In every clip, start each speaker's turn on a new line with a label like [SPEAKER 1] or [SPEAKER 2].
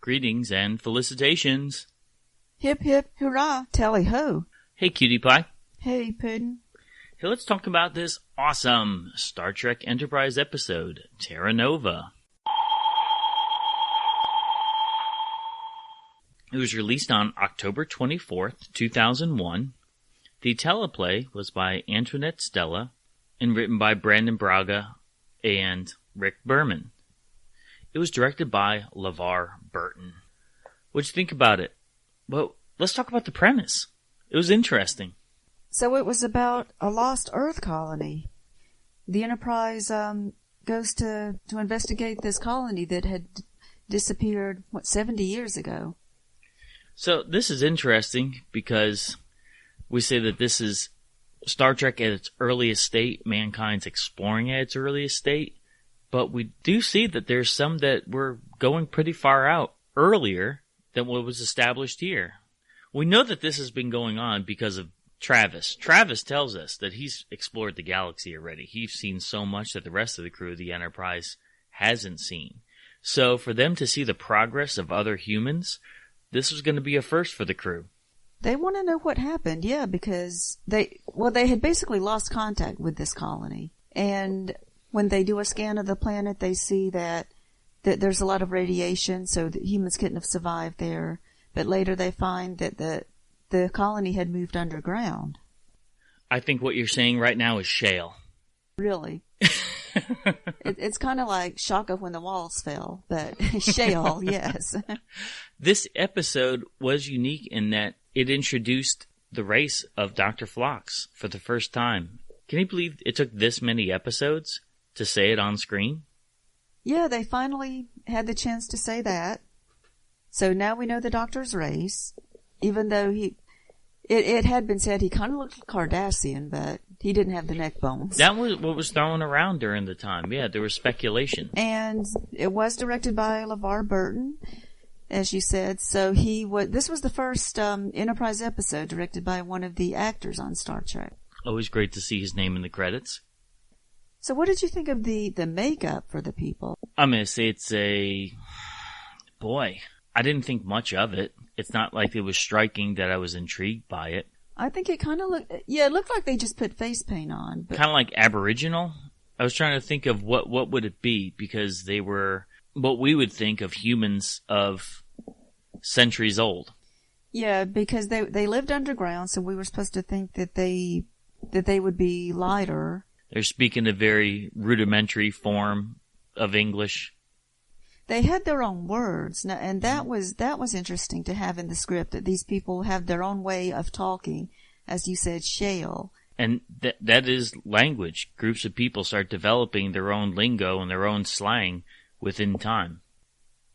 [SPEAKER 1] Greetings and felicitations.
[SPEAKER 2] Hip hip hurrah, tally ho.
[SPEAKER 1] Hey, Cutie Pie.
[SPEAKER 2] Hey, Puddin'.
[SPEAKER 1] Hey, let's talk about this awesome Star Trek Enterprise episode, Terra Nova. It was released on October 24th, 2001. The teleplay was by Antoinette Stella and written by Brandon Braga and Rick Berman. It was directed by LeVar Burton. What'd you think about it? Well, let's talk about the premise. It was interesting.
[SPEAKER 2] So it was about a lost Earth colony. The Enterprise goes to investigate this colony that had disappeared, 70 years ago.
[SPEAKER 1] So this is interesting because we say that this is Star Trek at its earliest state, mankind's exploring at its earliest state, but we do see that there's some that were going pretty far out earlier than what was established here. We know that this has been going on because of Travis. Travis tells us that he's explored the galaxy already. He's seen so much that the rest of the crew of the Enterprise hasn't seen. So for them to see the progress of other humans, this was going to be a first for the crew.
[SPEAKER 2] They want to know what happened, yeah, because they had basically lost contact with this colony. And when they do a scan of the planet, they see that there's a lot of radiation, so that humans couldn't have survived there. But later they find that the colony had moved underground.
[SPEAKER 1] I think what you're saying right now is shale.
[SPEAKER 2] Really? It's kind of like Shaka when the walls fell, but shale, yes.
[SPEAKER 1] This episode was unique in that it introduced the race of Dr. Phlox for the first time. Can you believe it took this many episodes to say it on screen?
[SPEAKER 2] Yeah, they finally had the chance to say that. So now we know the Doctor's race, even though it had been said he kind of looked like Cardassian, but he didn't have the neck bones.
[SPEAKER 1] That was what was thrown around during the time. Yeah, there was speculation.
[SPEAKER 2] And it was directed by LeVar Burton, as you said. So this was the first Enterprise episode directed by one of the actors on Star Trek.
[SPEAKER 1] Always great to see his name in the credits.
[SPEAKER 2] So what did you think of the makeup for the people? I'm
[SPEAKER 1] going to say boy, I didn't think much of it. It's not like it was striking that I was intrigued by it.
[SPEAKER 2] I think it kind of it looked like they just put face paint on. But
[SPEAKER 1] kind of like Aboriginal. I was trying to think of what would it be, because they were what we would think of humans of centuries old.
[SPEAKER 2] Yeah, because they lived underground, so we were supposed to think that they would be lighter.
[SPEAKER 1] They're speaking a very rudimentary form of English.
[SPEAKER 2] They had their own words, and that was interesting to have in the script, that these people have their own way of talking, as you said, shale.
[SPEAKER 1] And that is language. Groups of people start developing their own lingo and their own slang within time.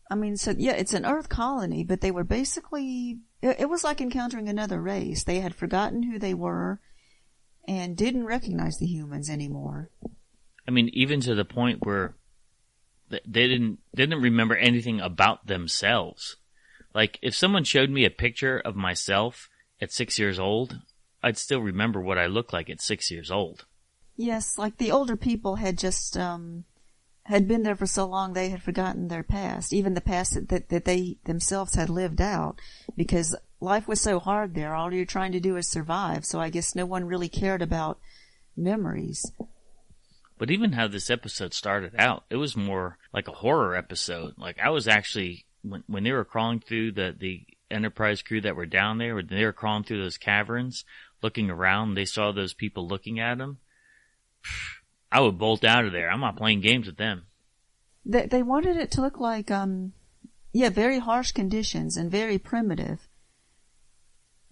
[SPEAKER 2] I mean, so yeah, it's an Earth colony, but they were basically, it was like encountering another race. They had forgotten who they were and didn't recognize the humans anymore.
[SPEAKER 1] I mean, even to the point where they didn't remember anything about themselves. Like, if someone showed me a picture of myself at 6 years old, I'd still remember what I looked like at 6 years old.
[SPEAKER 2] Yes, like the older people had just had been there for so long they had forgotten their past, even the past that they themselves had lived out, because life was so hard there. All you're trying to do is survive, so I guess no one really cared about memories.
[SPEAKER 1] But even how this episode started out, it was more like a horror episode. Like, I was actually, when they were crawling through the Enterprise crew that were down there, when they were crawling through those caverns, looking around, they saw those people looking at them, I would bolt out of there. I'm not playing games with them.
[SPEAKER 2] They wanted it to look like, very harsh conditions and very primitive.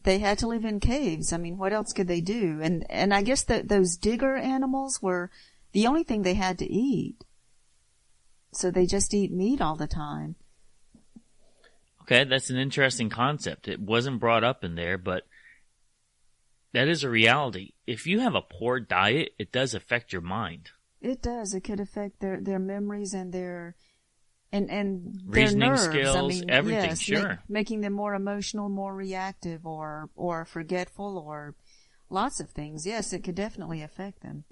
[SPEAKER 2] They had to live in caves. I mean, what else could they do? And I guess that those digger animals were the only thing they had to eat. So they just eat meat all the time.
[SPEAKER 1] Okay, that's an interesting concept. It wasn't brought up in there, but that is a reality. If you have a poor diet, it does affect your mind.
[SPEAKER 2] It does. It could affect their memories and their and
[SPEAKER 1] reasoning
[SPEAKER 2] their nerves.
[SPEAKER 1] skills,
[SPEAKER 2] I mean,
[SPEAKER 1] everything.
[SPEAKER 2] Yes,
[SPEAKER 1] sure,
[SPEAKER 2] making them more emotional, more reactive, or forgetful, or lots of things. Yes, it could definitely affect them.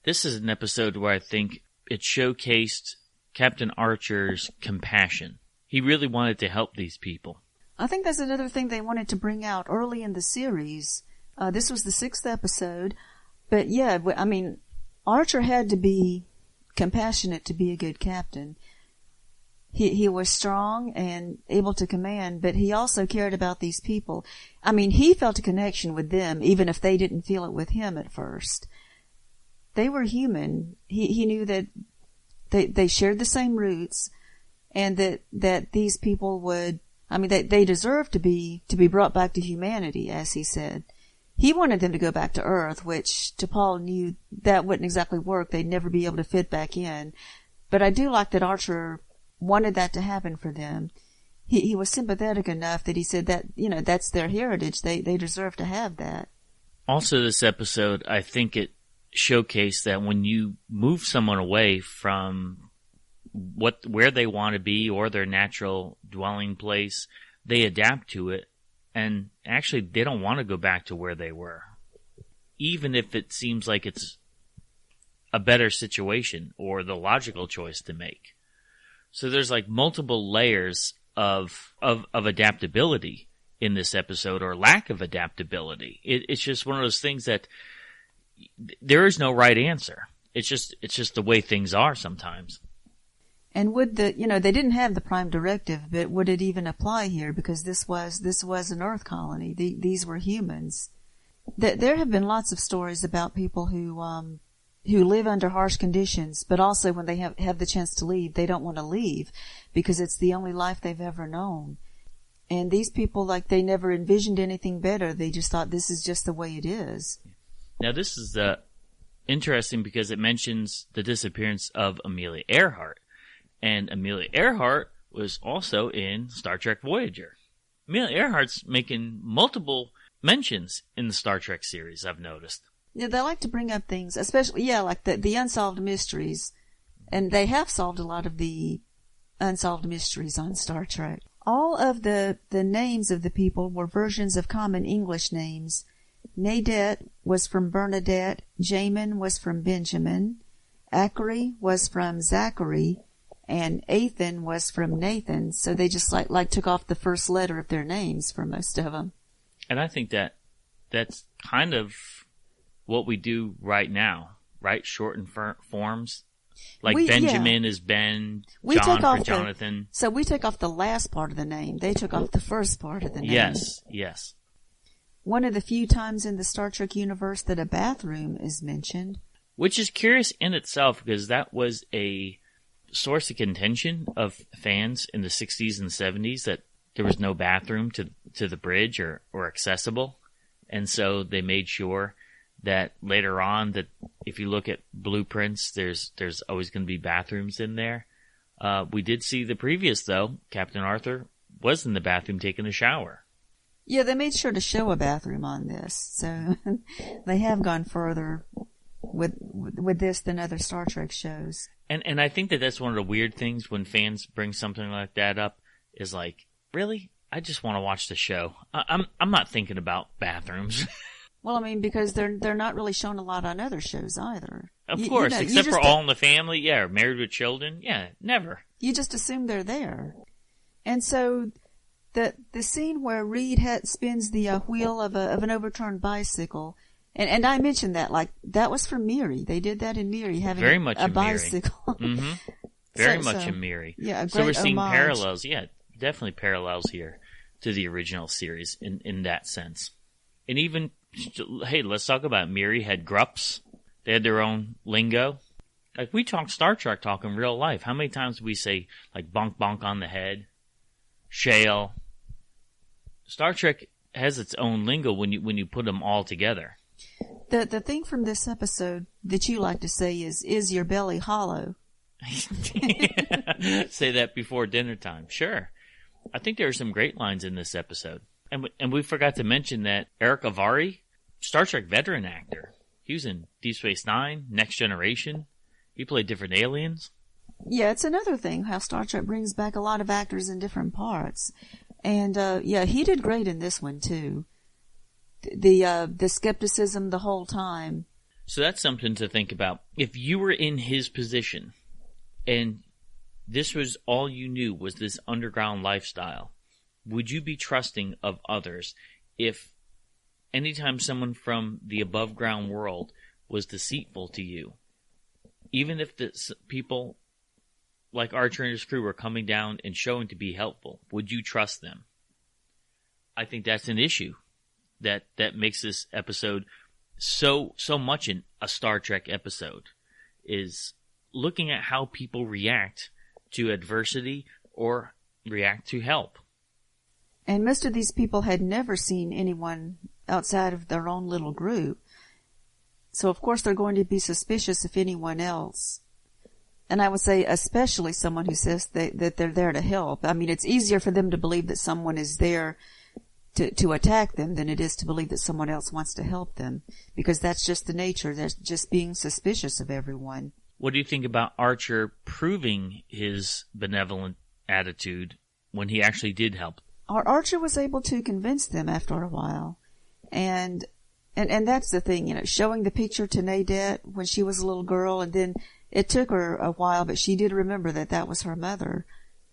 [SPEAKER 1] This is an episode where I think it showcased Captain Archer's compassion. He really wanted to help these people.
[SPEAKER 2] I think that's another thing they wanted to bring out early in the series. This was the 6th episode. But yeah, I mean, Archer had to be compassionate to be a good captain. He was strong and able to command, but he also cared about these people. I mean, he felt a connection with them, even if they didn't feel it with him at first. They were human. He knew that they shared the same roots, and that these people would, I mean, they deserved to be brought back to humanity, as he said. He wanted them to go back to Earth, which T'Pol knew that wouldn't exactly work. They'd never be able to fit back in. But I do like that Archer wanted that to happen for them. He was sympathetic enough that he said that, that's their heritage. They deserve to have that.
[SPEAKER 1] Also, this episode, I think it showcased that when you move someone away from where they want to be or their natural dwelling place, they adapt to it. And actually, they don't want to go back to where they were, even if it seems like it's a better situation or the logical choice to make. So there's like multiple layers of adaptability in this episode, or lack of adaptability. It's just one of those things that there is no right answer. It's just the way things are sometimes.
[SPEAKER 2] And would they didn't have the Prime Directive, but would it even apply here? Because this was an Earth colony. These were humans. There have been lots of stories about people who live under harsh conditions, but also when they have the chance to leave, they don't want to leave because it's the only life they've ever known. And these people, like, they never envisioned anything better. They just thought this is just the way it is.
[SPEAKER 1] Now, this is interesting because it mentions the disappearance of Amelia Earhart. And Amelia Earhart was also in Star Trek Voyager. Amelia Earhart's making multiple mentions in the Star Trek series, I've noticed.
[SPEAKER 2] Yeah, they like to bring up things, especially, like the unsolved mysteries. And they have solved a lot of the unsolved mysteries on Star Trek. All of the names of the people were versions of common English names. Nadette was from Bernadette. Jamin was from Benjamin. Ackery was from Zachary. And Ethan was from Nathan. So they just like took off the first letter of their names for most of them.
[SPEAKER 1] And I think that's kind of what we do right now, right? Shortened forms. Like Benjamin is Ben, John for Jonathan.
[SPEAKER 2] So we take off the last part of the name. They took off the first part of the name.
[SPEAKER 1] Yes.
[SPEAKER 2] One of the few times in the Star Trek universe that a bathroom is mentioned.
[SPEAKER 1] Which is curious in itself because that was a source of contention of fans in the 60s and 70s, that there was no bathroom to the bridge or accessible. And so they made sure that later on, that if you look at blueprints, there's always going to be bathrooms in there. We did see the previous, though. Captain Arthur was in the bathroom taking a shower.
[SPEAKER 2] Yeah, they made sure to show a bathroom on this. So they have gone further with this than other Star Trek shows.
[SPEAKER 1] And I think that's one of the weird things when fans bring something like that up, is like, really? I just want to watch the show. I'm not thinking about bathrooms.
[SPEAKER 2] Well, I mean, because they're not really shown a lot on other shows either.
[SPEAKER 1] Of course, except for All in the Family, or Married with Children, never.
[SPEAKER 2] You just assume they're there. And so the scene where Reed spins the wheel of an overturned bicycle, and I mentioned that, like, that was for Miri. They did that in Miri, having
[SPEAKER 1] very much
[SPEAKER 2] a bicycle.
[SPEAKER 1] Mm-hmm. Very much in Miri.
[SPEAKER 2] Yeah, a great
[SPEAKER 1] so we're seeing
[SPEAKER 2] homage.
[SPEAKER 1] Parallels, definitely parallels here to the original series in that sense. And even, hey, let's talk about Miri had grups. They had their own lingo. Like, we talk Star Trek talk in real life. How many times do we say, like, bonk bonk on the head? Shale. Star Trek has its own lingo when you put them all together.
[SPEAKER 2] The thing from this episode that you like to say is your belly hollow?
[SPEAKER 1] Say that before dinner time. Sure. I think there are some great lines in this episode. And we forgot to mention that Eric Avari, Star Trek veteran actor. He was in Deep Space Nine, Next Generation. He played different aliens.
[SPEAKER 2] Yeah, it's another thing how Star Trek brings back a lot of actors in different parts. And, he did great in this one, too. The skepticism the whole time.
[SPEAKER 1] So that's something to think about. If you were in his position and this was all you knew, was this underground lifestyle, would you be trusting of others if anytime someone from the above ground world was deceitful to you, even if the people like Archer and his crew were coming down and showing to be helpful, would you trust them? I think that's an issue that makes this episode so much in a Star Trek episode, is looking at how people react to adversity or react to help.
[SPEAKER 2] And most of these people had never seen anyone outside of their own little group. So of course they're going to be suspicious of anyone else. And I would say especially someone who says that they're there to help. I mean, it's easier for them to believe that someone is there to attack them than it is to believe that someone else wants to help them, because that's just the nature. That's just being suspicious of everyone.
[SPEAKER 1] What do you think about Archer proving his benevolent attitude when he actually did help?
[SPEAKER 2] Archer was able to convince them after a while. And that's the thing, showing the picture to Nadette when she was a little girl, and then it took her a while, but she did remember that was her mother.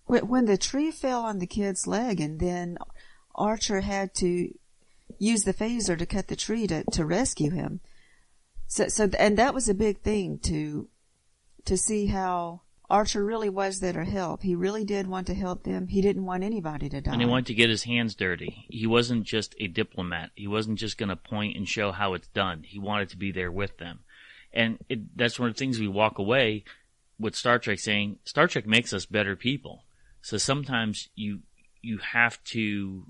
[SPEAKER 2] When the tree fell on the kid's leg, and then Archer had to use the phaser to cut the tree to rescue him. And that was a big thing to see how Archer really was there to help. He really did want to help them. He didn't want anybody to die.
[SPEAKER 1] And he wanted to get his hands dirty. He wasn't just a diplomat. He wasn't just going to point and show how it's done. He wanted to be there with them. And that's one of the things we walk away with Star Trek saying, Star Trek makes us better people. So sometimes you have to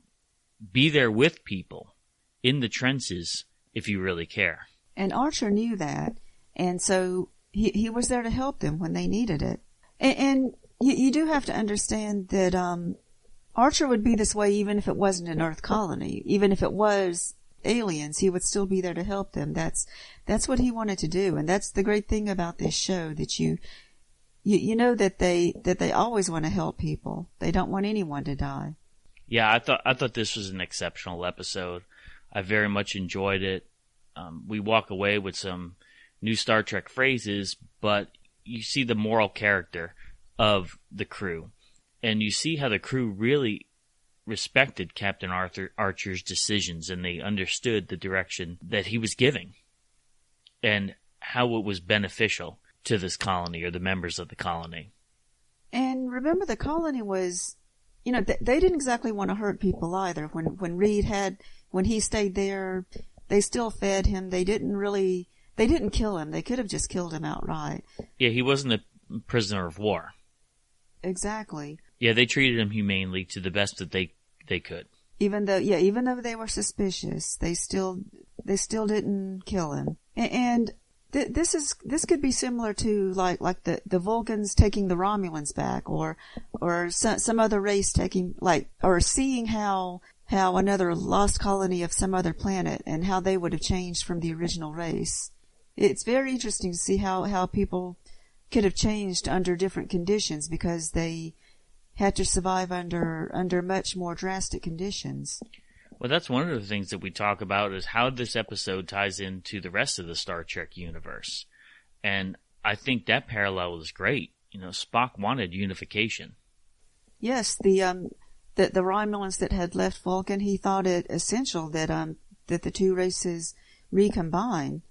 [SPEAKER 1] be there with people in the trenches if you really care. And
[SPEAKER 2] Archer knew that. And so he was there to help them when they needed it. And you do have to understand that Archer would be this way even if it wasn't an Earth colony. Even if it was aliens, he would still be there to help them. That's what he wanted to do. And that's the great thing about this show, that you know that they always want to help people. They don't want anyone to die.
[SPEAKER 1] Yeah, I thought this was an exceptional episode. I very much enjoyed it. We walk away with some new Star Trek phrases, but you see the moral character of the crew, and you see how the crew really respected Captain Archer's decisions, and they understood the direction that he was giving and how it was beneficial to this colony or the members of the colony.
[SPEAKER 2] And remember, the colony was, they didn't exactly want to hurt people either. When he stayed there, they still fed him. They didn't kill him. They could have just killed him outright.
[SPEAKER 1] Yeah, he wasn't a prisoner of war.
[SPEAKER 2] Exactly.
[SPEAKER 1] Yeah, they treated him humanely to the best that they could.
[SPEAKER 2] Even though they were suspicious, they still didn't kill him. And this could be similar to like the Vulcans taking the Romulans back, or some other race taking, or seeing how another lost colony of some other planet and how they would have changed from the original race. It's very interesting to see how people could have changed under different conditions, because they had to survive under much more drastic conditions.
[SPEAKER 1] Well, that's one of the things that we talk about, is how this episode ties into the rest of the Star Trek universe. And I think that parallel is great. Spock wanted unification.
[SPEAKER 2] Yes, the Romulans that had left Vulcan, he thought it essential that the two races recombine.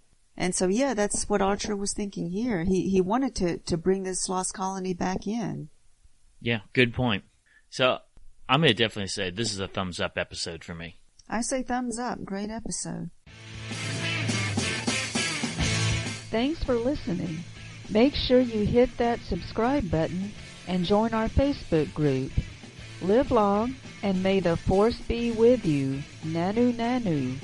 [SPEAKER 2] And so, yeah, that's what Archer was thinking here. He wanted to bring this lost colony back in.
[SPEAKER 1] Yeah, good point. So I'm going to definitely say this is a thumbs up episode for me.
[SPEAKER 2] I say thumbs up. Great episode.
[SPEAKER 3] Thanks for listening. Make sure you hit that subscribe button and join our Facebook group. Live long, and may the Force be with you. Nanu Nanu.